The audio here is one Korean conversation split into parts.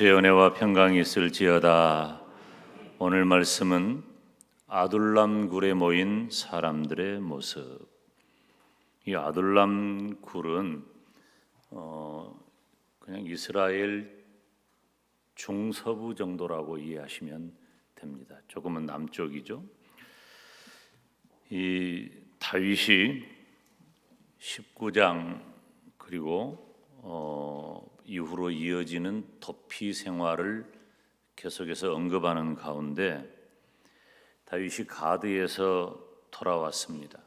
제 은혜와 평강이 있을지어다. 오늘 말씀은 아둘람 굴에 모인 사람들의 모습. 이 아둘람 굴은 그냥 이스라엘 중서부 정도라고 이해하시면 됩니다. 조금은 남쪽이죠. 이 다윗이 19장 그리고 이후로 이어지는 도피 생활을 계속해서 언급하는 가운데 다윗이 가드에서 돌아왔습니다.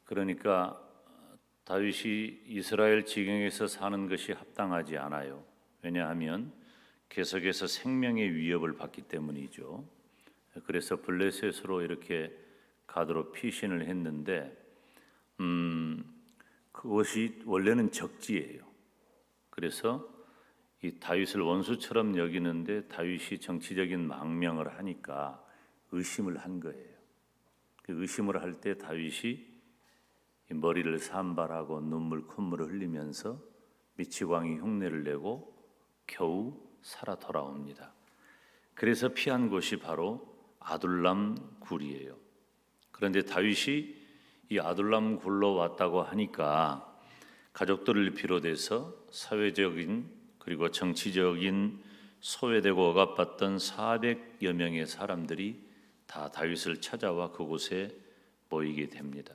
그러니까 다윗이 이스라엘 지경에서 사는 것이 합당하지 않아요. 왜냐하면 계속해서 생명의 위협을 받기 때문이죠. 그래서 블레셋으로 이렇게 가드로 피신을 했는데 그것이 원래는 적지예요. 그래서 이 다윗을 원수처럼 여기는데 다윗이 정치적인 망명을 하니까 의심을 한 거예요. 그 의심을 할 때 다윗이 머리를 산발하고 콧물을 흘리면서 미치광이 흉내를 내고 겨우 살아 돌아옵니다. 그래서 피한 곳이 바로 아둘람 굴이에요. 그런데 다윗이 이 아둘람 굴로 왔다고 하니까 가족들을 비롯해서 사회적인 그리고 정치적인 소외되고 억압받던 400여 명의 사람들이 다 다윗을 찾아와 그곳에 모이게 됩니다.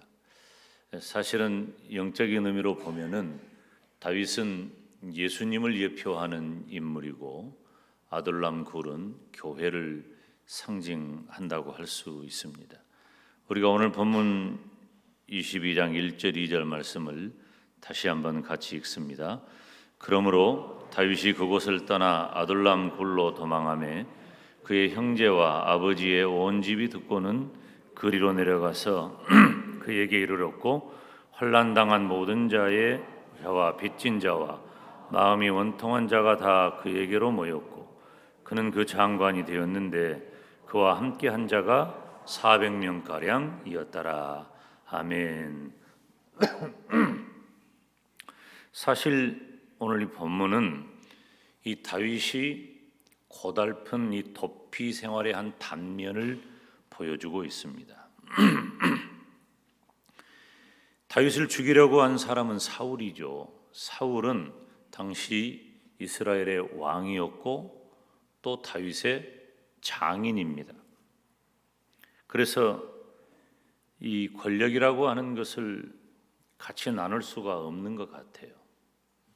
사실은 영적인 의미로 보면은 다윗은 예수님을 예표하는 인물이고 아둘람 굴은 교회를 상징한다고 할 수 있습니다. 우리가 오늘 본문 22장 1절 2절 말씀을 다시 한번 같이 읽습니다. 그러므로 다윗이 그곳을 떠나 아둘람 굴로 도망하매 그의 형제와 아버지의 온 집이 듣고는 그리로 내려가서 그에게 이르렀고 환난당한 모든 자와 빚진 자와 마음이 원통한 자가 다 그에게로 모였고 그는 그 장관이 되었는데 그와 함께 한 자가 400명가량이었더라. 아멘. 사실 오늘 이 본문은 이 다윗이 고달픈 이 도피 생활의 한 단면을 보여주고 있습니다. 다윗을 죽이려고 한 사람은 사울이죠. 사울은 당시 이스라엘의 왕이었고 또 다윗의 장인입니다. 그래서 이 권력이라고 하는 것을 같이 나눌 수가 없는 것 같아요.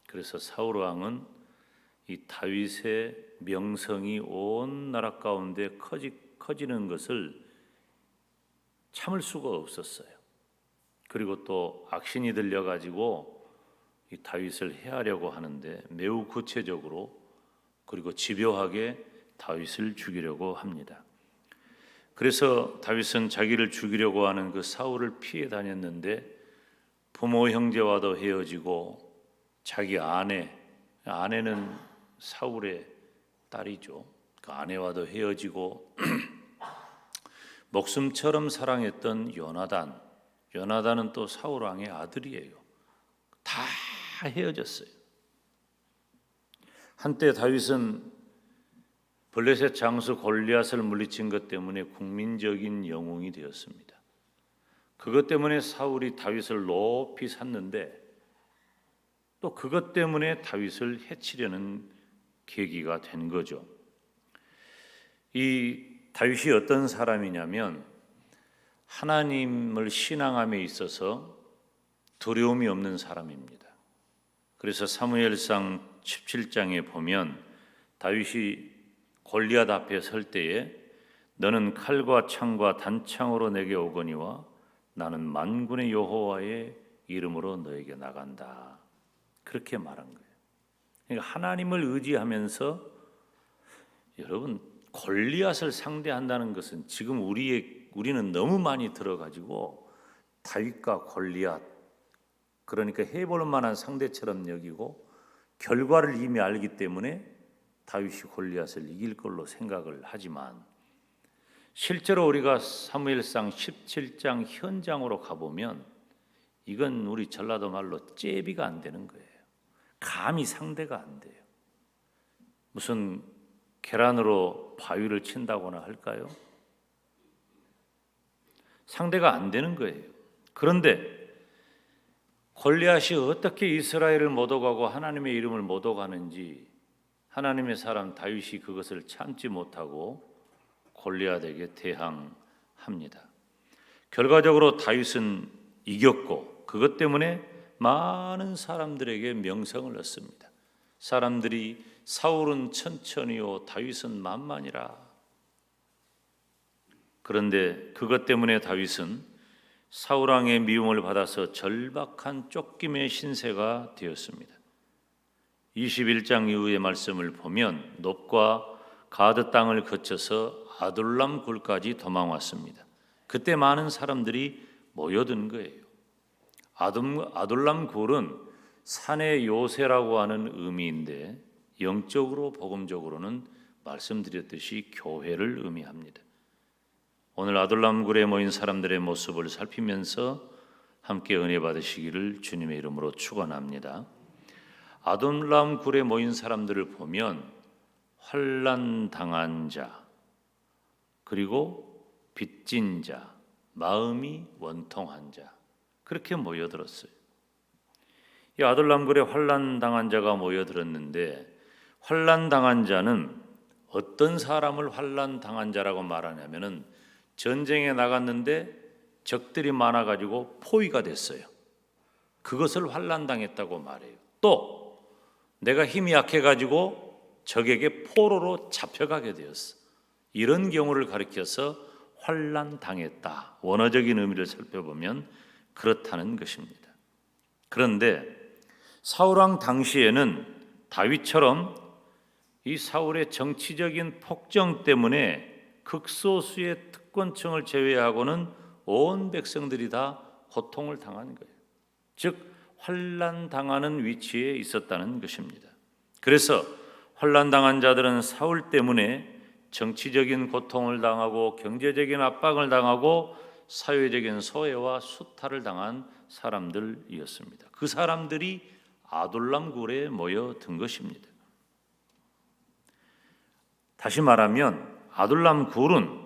그래서 사울 왕은 이 다윗의 명성이 온 나라 가운데 커지는 것을 참을 수가 없었어요. 그리고 또 악신이 들려가지고 이 다윗을 해하려고 하는데 매우 구체적으로 그리고 집요하게 다윗을 죽이려고 합니다. 그래서 다윗은 자기를 죽이려고 하는 그 사울을 피해 다녔는데 부모 형제와도 헤어지고 자기 아내는 사울의 딸이죠. 그 아내와도 헤어지고 목숨처럼 사랑했던 요나단은 또 사울 왕의 아들이에요. 다 헤어졌어요. 한때 다윗은 블레셋 장수 골리앗을 물리친 것 때문에 국민적인 영웅이 되었습니다. 그것 때문에 사울이 다윗을 높이 샀는데 또 그것 때문에 다윗을 해치려는 계기가 된 거죠. 이 다윗이 어떤 사람이냐면 하나님을 신앙함에 있어서 두려움이 없는 사람입니다. 그래서 사무엘상 17장에 보면 다윗이 골리앗 앞에 설 때에 너는 칼과 창과 단창으로 내게 오거니와 나는 만군의 여호와의 이름으로 너에게 나간다. 그렇게 말한 거예요. 그러니까 하나님을 의지하면서 여러분 골리앗을 상대한다는 것은 지금 우리는 너무 많이 들어가지고 다윗과 골리앗 그러니까 해볼 만한 상대처럼 여기고 결과를 이미 알기 때문에 다윗이 골리앗을 이길 걸로 생각을 하지만 실제로 우리가 사무엘상 17장 현장으로 가보면 이건 우리 전라도 말로 째비가 안 되는 거예요. 감히 상대가 안 돼요. 무슨 계란으로 바위를 친다거나 할까요? 상대가 안 되는 거예요. 그런데 골리앗이 어떻게 이스라엘을 못 오가고 하나님의 이름을 못 오가는지 하나님의 사람 다윗이 그것을 참지 못하고 골리앗에게 대항합니다. 결과적으로 다윗은 이겼고 그것 때문에 많은 사람들에게 명성을 얻습니다. 사람들이 사울은 천천히요 다윗은 만만이라. 그런데 그것 때문에 다윗은 사울 왕의 미움을 받아서 절박한 쫓김의 신세가 되었습니다. 21장 이후의 말씀을 보면 놉과 가드 땅을 거쳐서 아둘람 굴까지 도망왔습니다. 그때 많은 사람들이 모여든 거예요. 아둘람 굴은 산의 요새라고 하는 의미인데 영적으로 복음적으로는 말씀드렸듯이 교회를 의미합니다. 오늘 아둘람 굴에 모인 사람들의 모습을 살피면서 함께 은혜 받으시기를 주님의 이름으로 축원합니다. 아둘람 굴에 모인 사람들을 보면 환난 당한 자, 그리고 빚진 자, 마음이 원통한 자, 그렇게 모여들었어요. 이 아둘람 굴에 환난 당한 자가 모여들었는데 환난 당한 자는 어떤 사람을 환난 당한 자라고 말하냐면은 전쟁에 나갔는데 적들이 많아가지고 포위가 됐어요. 그것을 환난 당했다고 말해요. 또 내가 힘이 약해가지고 적에게 포로로 잡혀가게 되었어. 이런 경우를 가리켜서 환난 당했다. 원어적인 의미를 살펴보면 그렇다는 것입니다. 그런데 사울왕 당시에는 다윗처럼 이 사울의 정치적인 폭정 때문에 극소수의 특권층을 제외하고는 온 백성들이 다 고통을 당한 거예요. 즉 환난 당하는 위치에 있었다는 것입니다. 그래서 환난 당한 자들은 사울 때문에 정치적인 고통을 당하고 경제적인 압박을 당하고 사회적인 소외와 수탈을 당한 사람들이었습니다. 그 사람들이 아둘람 굴에 모여든 것입니다. 다시 말하면 아둘람 굴은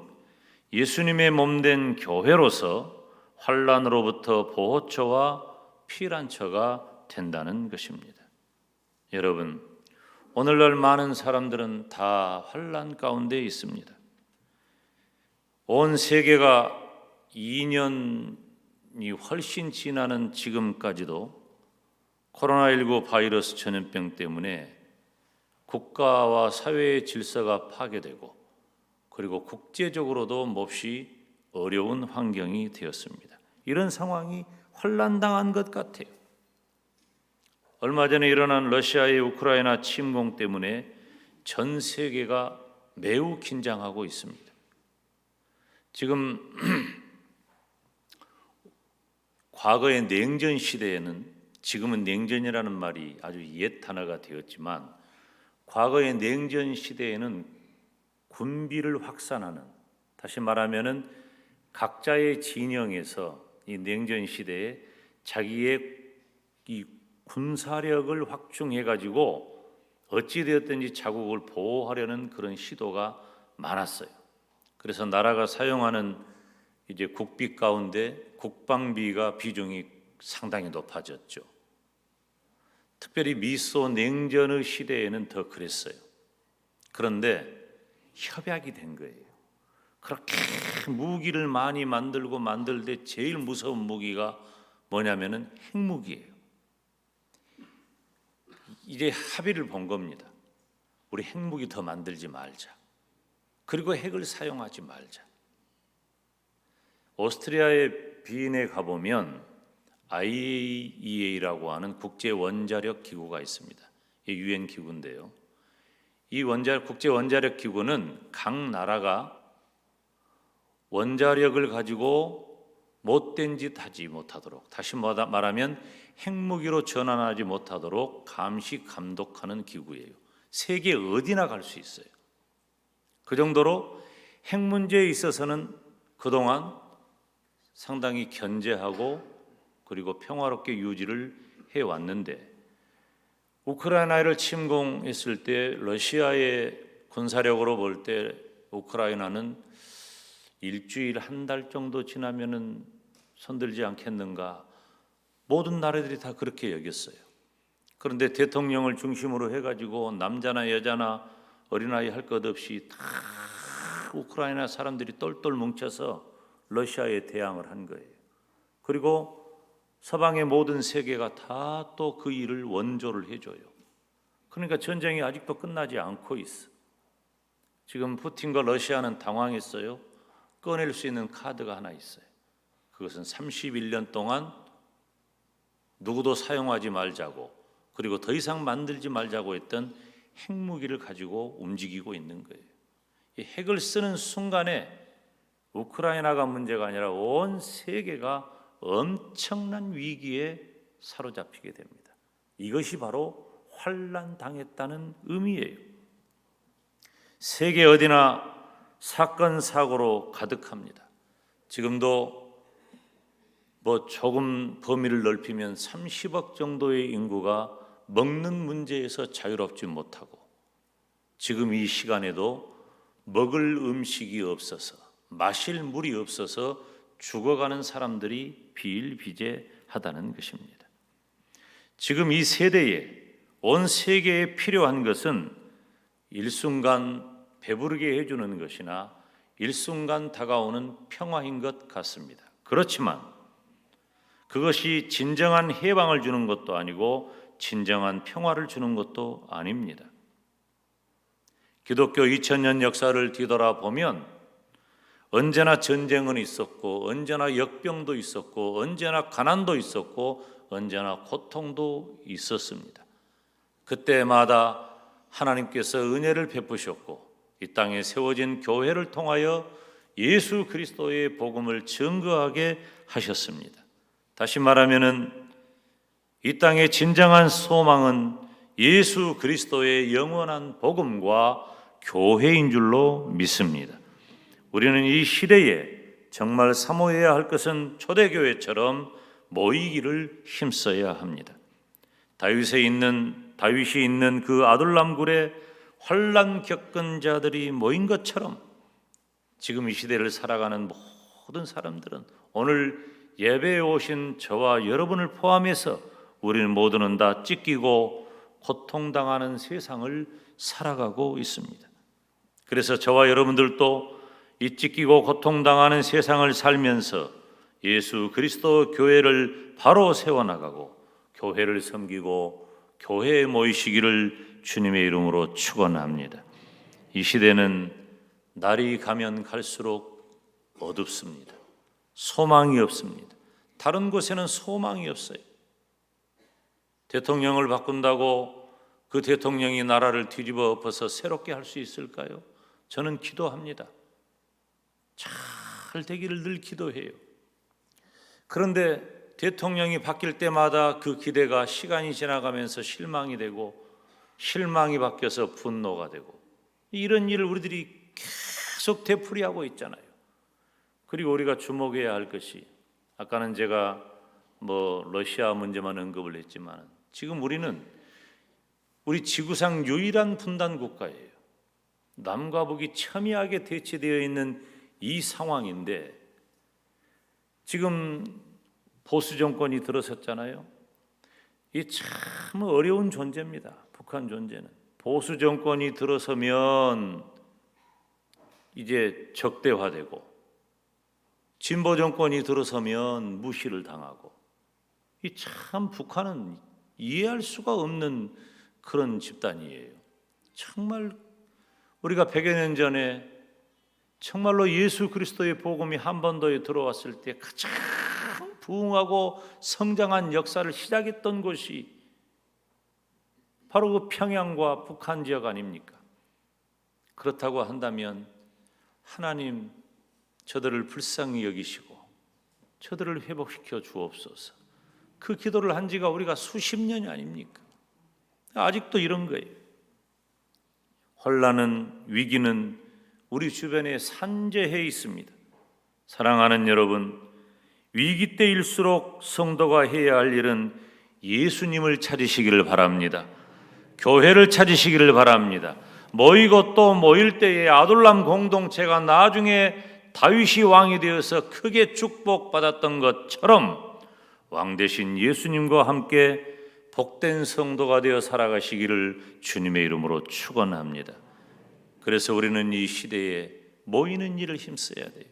예수님의 몸된 교회로서 환난으로부터 보호처와 피난처가 된다는 것입니다. 여러분, 오늘날 많은 사람들은 다 환난 가운데 있습니다. 온 세계가 2년이 훨씬 지나는 지금까지도 코로나19 바이러스 전염병 때문에 국가와 사회의 질서가 파괴되고 그리고 국제적으로도 몹시 어려운 환경이 되었습니다. 이런 상황이 환난당한 것 같아요. 얼마 전에 일어난 러시아의 우크라이나 침공 때문에 전 세계가 매우 긴장하고 있습니다. 지금 과거의 냉전 시대에는 지금은 냉전이라는 말이 아주 옛 단어가 되었지만 과거의 냉전 시대에는 군비를 확산하는, 다시 말하면은 각자의 진영에서 이 냉전 시대에 자기의 이 군사력을 확충해 가지고 어찌 되었든지 자국을 보호하려는 그런 시도가 많았어요. 그래서 나라가 사용하는 이제 국비 가운데 국방비가 비중이 상당히 높아졌죠. 특별히 미소 냉전의 시대에는 더 그랬어요. 그런데 협약이 된 거예요. 그렇게 무기를 많이 만들 때 제일 무서운 무기가 뭐냐면은 핵무기예요. 이제 합의를 본 겁니다. 우리 핵무기 더 만들지 말자. 그리고 핵을 사용하지 말자. 오스트리아의 비엔에 가보면 IAEA라고 하는 국제 원자력 기구가 있습니다. 이 유엔 기구인데요. 이 국제 원자력 기구는 각 나라가 원자력을 가지고 못된 짓 하지 못하도록, 다시 말하면 핵무기로 전환하지 못하도록 감시 감독하는 기구예요. 세계 어디나 갈 수 있어요. 그 정도로 핵 문제에 있어서는 그동안 상당히 견제하고 그리고 평화롭게 유지를 해왔는데 우크라이나를 침공했을 때 러시아의 군사력으로 볼 때 우크라이나는 일주일 한 달 정도 지나면은 손들지 않겠는가, 모든 나라들이 다 그렇게 여겼어요. 그런데 대통령을 중심으로 해가지고 남자나 여자나 어린아이 할 것 없이 다 우크라이나 사람들이 똘똘 뭉쳐서 러시아에 대항을 한 거예요. 그리고 서방의 모든 세계가 다 또 그 일을 원조를 해줘요. 그러니까 전쟁이 아직도 끝나지 않고 있어. 지금 푸틴과 러시아는 당황했어요. 꺼낼 수 있는 카드가 하나 있어요. 그것은 31년 동안 누구도 사용하지 말자고, 그리고 더 이상 만들지 말자고 했던 핵무기를 가지고 움직이고 있는 거예요. 이 핵을 쓰는 순간에 우크라이나가 문제가 아니라 온 세계가 엄청난 위기에 사로잡히게 됩니다. 이것이 바로 환난당했다는 의미예요. 세계 어디나 사건 사고로 가득합니다. 지금도 조금 범위를 넓히면 30억 정도의 인구가 먹는 문제에서 자유롭지 못하고, 지금 이 시간에도 먹을 음식이 없어서, 마실 물이 없어서 죽어가는 사람들이 비일비재하다는 것입니다. 지금 이 세대에, 온 세계에 필요한 것은 일순간 배부르게 해주는 것이나 일순간 다가오는 평화인 것 같습니다. 그렇지만 그것이 진정한 해방을 주는 것도 아니고 진정한 평화를 주는 것도 아닙니다. 기독교 2000년 역사를 뒤돌아보면 언제나 전쟁은 있었고, 언제나 역병도 있었고, 언제나 가난도 있었고, 언제나 고통도 있었습니다. 그때마다 하나님께서 은혜를 베푸셨고, 이 땅에 세워진 교회를 통하여 예수 그리스도의 복음을 증거하게 하셨습니다. 다시 말하면은 이 땅의 진정한 소망은 예수 그리스도의 영원한 복음과 교회인 줄로 믿습니다. 우리는 이 시대에 정말 사모해야 할 것은 초대교회처럼 모이기를 힘써야 합니다. 다윗이 있는 그 아둘람 굴에 환난 겪은 자들이 모인 것처럼 지금 이 시대를 살아가는 모든 사람들은, 오늘 예배에 오신 저와 여러분을 포함해서 우리는 모두는 다 찢기고 고통당하는 세상을 살아가고 있습니다. 그래서 저와 여러분들도 이 찢기고 고통당하는 세상을 살면서 예수 그리스도 교회를 바로 세워나가고 교회를 섬기고 교회에 모이시기를 주님의 이름으로 축원합니다. 이 시대는 날이 가면 갈수록 어둡습니다. 소망이 없습니다. 다른 곳에는 소망이 없어요. 대통령을 바꾼다고 그 대통령이 나라를 뒤집어 엎어서 새롭게 할 수 있을까요? 저는 기도합니다. 잘 되기를 늘 기도해요. 그런데 대통령이 바뀔 때마다 그 기대가 시간이 지나가면서 실망이 되고, 실망이 바뀌어서 분노가 되고, 이런 일을 우리들이 계속 되풀이하고 있잖아요. 그리고 우리가 주목해야 할 것이, 아까는 제가 러시아 문제만 언급을 했지만 지금 우리는 우리 지구상 유일한 분단 국가예요. 남과 북이 첨예하게 대치되어 있는 이 상황인데, 지금 보수 정권이 들어섰잖아요. 이 참 어려운 존재입니다. 북한 존재는. 보수 정권이 들어서면 이제 적대화되고, 진보 정권이 들어서면 무시를 당하고, 이 참 북한은 이해할 수가 없는 그런 집단이에요. 정말 우리가 100여 년 전에 정말로 예수 그리스도의 복음이 한반도에 들어왔을 때 가장 부흥하고 성장한 역사를 시작했던 곳이 바로 그 평양과 북한 지역 아닙니까? 그렇다고 한다면 하나님, 저들을 불쌍히 여기시고 저들을 회복시켜 주옵소서. 그 기도를 한 지가 우리가 수십 년이 아닙니까? 아직도 이런 거예요. 혼란은, 위기는 우리 주변에 산재해 있습니다. 사랑하는 여러분, 위기 때일수록 성도가 해야 할 일은 예수님을 찾으시기를 바랍니다. 교회를 찾으시기를 바랍니다. 모이고 또 모일 때에 아둘람 공동체가 나중에 다윗이 왕이 되어서 크게 축복받았던 것처럼 왕 되신 예수님과 함께 복된 성도가 되어 살아가시기를 주님의 이름으로 축원합니다. 그래서 우리는 이 시대에 모이는 일을 힘써야 돼요.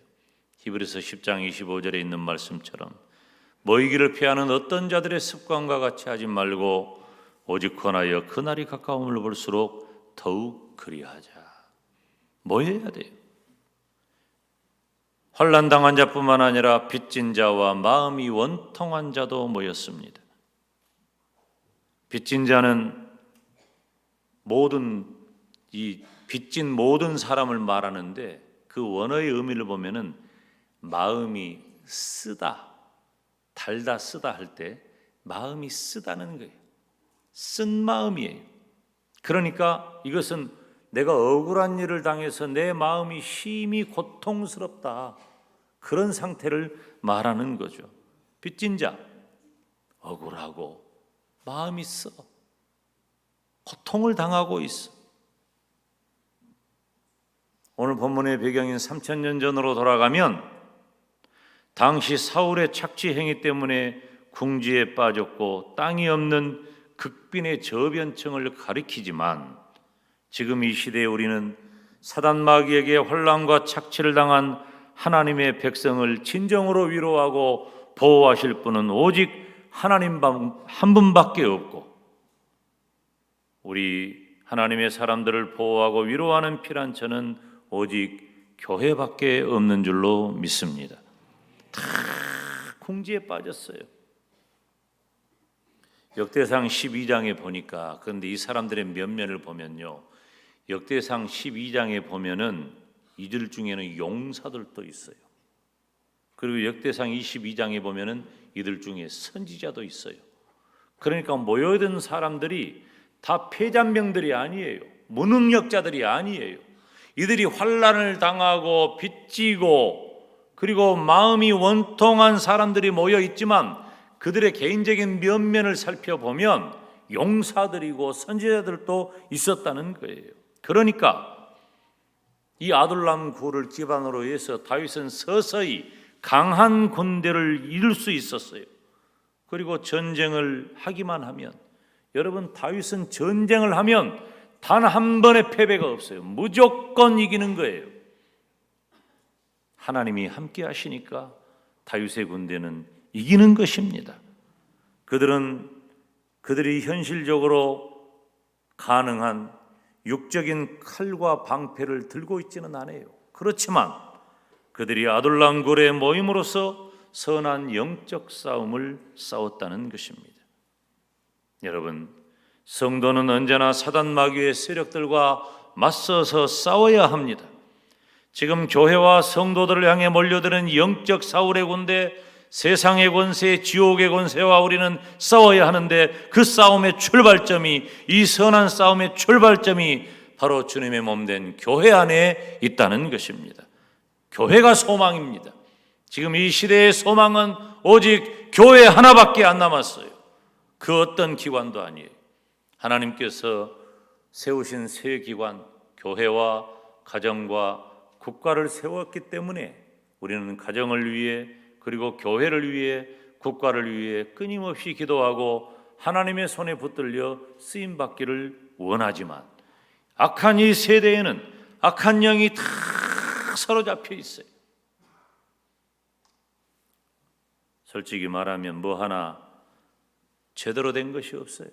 히브리서 10장 25절에 있는 말씀처럼 모이기를 피하는 어떤 자들의 습관과 같이 하지 말고 오직 권하여 그날이 가까움을 볼수록 더욱 그리하자. 모여야 돼요. 환난 당한 자뿐만 아니라 빚진 자와 마음이 원통한 자도 모였습니다. 빚진 자는 빚진 모든 사람을 말하는데 그 원어의 의미를 보면은 마음이 쓰다, 달다, 쓰다 할 때 마음이 쓰다는 거예요. 쓴 마음이에요. 그러니까 이것은 내가 억울한 일을 당해서 내 마음이 심히 고통스럽다, 그런 상태를 말하는 거죠. 빚진 자, 억울하고 마음이 써, 고통을 당하고 있어. 오늘 본문의 배경인 3000년 전으로 돌아가면 당시 사울의 착취 행위 때문에 궁지에 빠졌고 땅이 없는 극빈의 저변층을 가리키지만 지금 이 시대에 우리는 사단 마귀에게 환난과 착취를 당한 하나님의 백성을 진정으로 위로하고 보호하실 분은 오직 하나님 한 분밖에 없고 우리 하나님의 사람들을 보호하고 위로하는 피난처는 오직 교회밖에 없는 줄로 믿습니다. 다 궁지에 빠졌어요. 역대상 12장에 보니까, 그런데 이 사람들의 면면을 보면요, 역대상 12장에 보면은 이들 중에는 용사들도 있어요. 그리고 역대상 22장에 보면은 이들 중에 선지자도 있어요. 그러니까 모여든 사람들이 다 패잔병들이 아니에요. 무능력자들이 아니에요. 이들이 환난을 당하고 빚지고 그리고 마음이 원통한 사람들이 모여 있지만 그들의 개인적인 면면을 살펴보면 용사들이고 선지자들도 있었다는 거예요. 그러니까 이 아둘람 굴을 기반으로 해서 다윗은 서서히 강한 군대를 이룰 수 있었어요. 그리고 전쟁을 하기만 하면, 여러분, 다윗은 전쟁을 하면 단 한 번의 패배가 없어요. 무조건 이기는 거예요. 하나님이 함께 하시니까 다윗의 군대는 이기는 것입니다. 그들이 현실적으로 가능한 육적인 칼과 방패를 들고 있지는 않아요. 그렇지만 그들이 아둘람 굴에 모임으로써 선한 영적 싸움을 싸웠다는 것입니다. 여러분, 성도는 언제나 사단 마귀의 세력들과 맞서서 싸워야 합니다. 지금 교회와 성도들을 향해 몰려드는 영적 사울의 군대, 세상의 권세, 지옥의 권세와 우리는 싸워야 하는데 그 싸움의 출발점이, 이 선한 싸움의 출발점이 바로 주님의 몸된 교회 안에 있다는 것입니다. 교회가 소망입니다. 지금 이 시대의 소망은 오직 교회 하나밖에 안 남았어요. 그 어떤 기관도 아니에요. 하나님께서 세우신 새 기관, 교회와 가정과 국가를 세웠기 때문에 우리는 가정을 위해, 그리고 교회를 위해, 국가를 위해 끊임없이 기도하고 하나님의 손에 붙들려 쓰임받기를 원하지만 악한 이 세대에는 악한 영이 다 사로잡혀 있어요. 솔직히 말하면 뭐 하나 제대로 된 것이 없어요.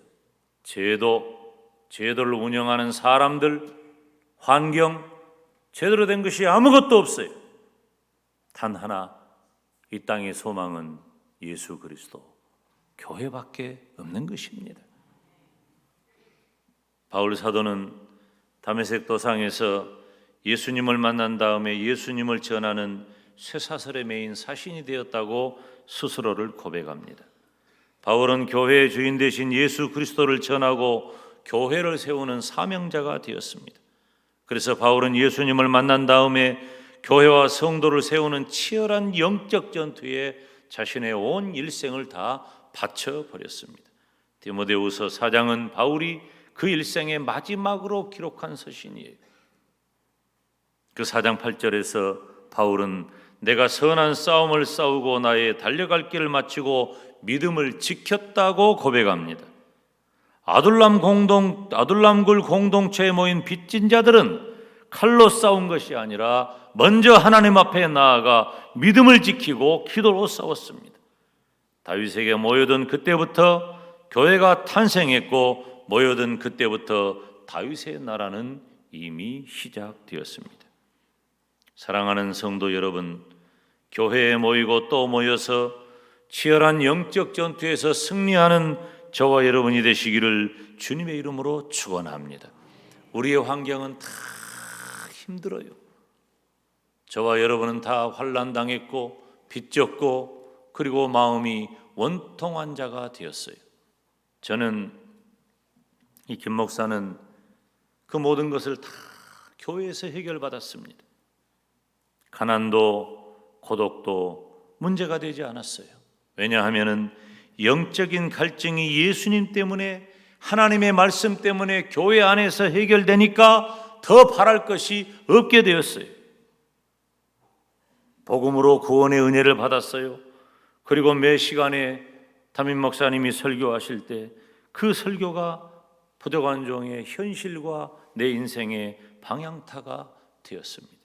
제도를 운영하는 사람들, 환경, 제대로 된 것이 아무것도 없어요. 단 하나, 이 땅의 소망은 예수 그리스도, 교회밖에 없는 것입니다. 바울 사도는 다메섹 도상에서 예수님을 만난 다음에 예수님을 전하는 쇠사슬에 매인 사신이 되었다고 스스로를 고백합니다. 바울은 교회의 주인 되신 예수 그리스도를 전하고 교회를 세우는 사명자가 되었습니다. 그래서 바울은 예수님을 만난 다음에 교회와 성도를 세우는 치열한 영적 전투에 자신의 온 일생을 다 바쳐버렸습니다. 디모데후서 4장은 바울이 그 일생의 마지막으로 기록한 서신이에요. 그 4장 8절에서 바울은 내가 선한 싸움을 싸우고 나의 달려갈 길을 마치고 믿음을 지켰다고 고백합니다. 아둘람굴 공동체에 모인 빚진 자들은 칼로 싸운 것이 아니라 먼저 하나님 앞에 나아가 믿음을 지키고 기도로 싸웠습니다. 다윗에게 모여든 그때부터 교회가 탄생했고 모여든 그때부터 다윗의 나라는 이미 시작되었습니다. 사랑하는 성도 여러분, 교회에 모이고 또 모여서 치열한 영적 전투에서 승리하는 저와 여러분이 되시기를 주님의 이름으로 축원합니다. 우리의 환경은 다 힘들어요. 저와 여러분은 다 환난 당했고 빚졌고 그리고 마음이 원통한 자가 되었어요. 저는 이 김 목사는 그 모든 것을 다 교회에서 해결받았습니다. 가난도 고독도 문제가 되지 않았어요. 왜냐하면은 영적인 갈증이 예수님 때문에 하나님의 말씀 때문에 교회 안에서 해결되니까 더 바랄 것이 없게 되었어요. 복음으로 구원의 은혜를 받았어요. 그리고 매 시간에 담임 목사님이 설교하실 때 그 설교가 부족한 종의 현실과 내 인생의 방향타가 되었습니다.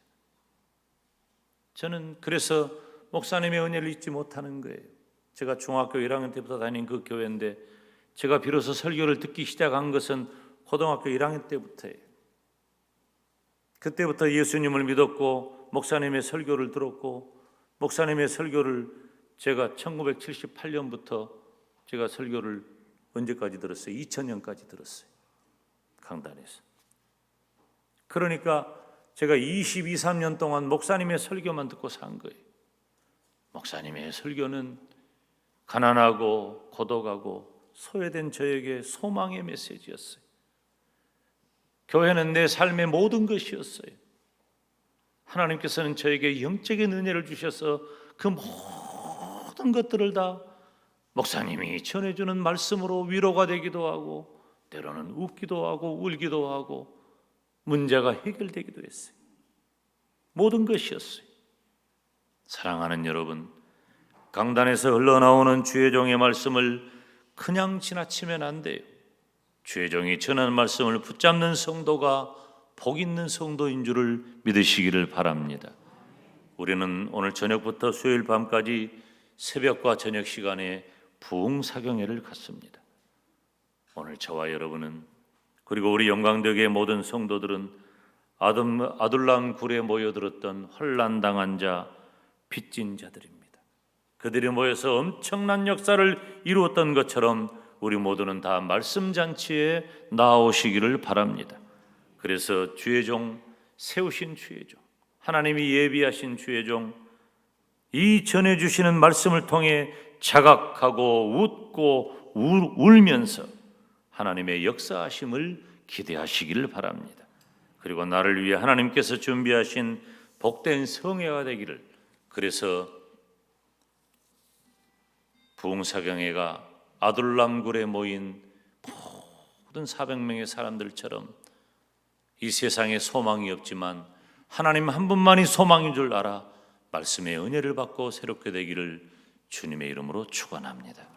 저는 그래서 목사님의 은혜를 잊지 못하는 거예요. 제가 중학교 1학년 때부터 다닌 그 교회인데 제가 비로소 설교를 듣기 시작한 것은 고등학교 1학년 때부터예요. 그때부터 예수님을 믿었고 목사님의 설교를 들었고 목사님의 설교를 제가 1978년부터 제가 설교를 언제까지 들었어요? 2000년까지 들었어요. 강단에서. 그러니까 제가 22, 3년 동안 목사님의 설교만 듣고 산 거예요. 목사님의 설교는 가난하고 고독하고 소외된 저에게 소망의 메시지였어요. 교회는 내 삶의 모든 것이었어요. 하나님께서는 저에게 영적인 은혜를 주셔서 그 모든 것들을 다 목사님이 전해주는 말씀으로 위로가 되기도 하고 때로는 웃기도 하고 울기도 하고 문제가 해결되기도 했어요. 모든 것이었어요. 사랑하는 여러분, 강단에서 흘러나오는 주의 종의 말씀을 그냥 지나치면 안 돼요. 주의 종이 전하는 말씀을 붙잡는 성도가 복 있는 성도인 줄을 믿으시기를 바랍니다. 우리는 오늘 저녁부터 수요일 밤까지 새벽과 저녁 시간에 부흥사경회를 갖습니다. 오늘 저와 여러분은 그리고 우리 영광대교의 모든 성도들은 아둘람 굴에 모여들었던 환난당한 자, 빚진 자들입니다. 그들이 모여서 엄청난 역사를 이루었던 것처럼 우리 모두는 다 말씀잔치에 나오시기를 바랍니다. 그래서 주의 종, 세우신 주의 종, 하나님이 예비하신 주의 종, 이 전해주시는 말씀을 통해 자각하고 웃고 울면서 하나님의 역사하심을 기대하시기를 바랍니다. 그리고 나를 위해 하나님께서 준비하신 복된 성회가 되기를, 그래서 부흥사경회가 아둘람굴에 모인 모든 400명의 사람들처럼 이 세상에 소망이 없지만 하나님 한 분만이 소망인 줄 알아 말씀의 은혜를 받고 새롭게 되기를 주님의 이름으로 축원합니다.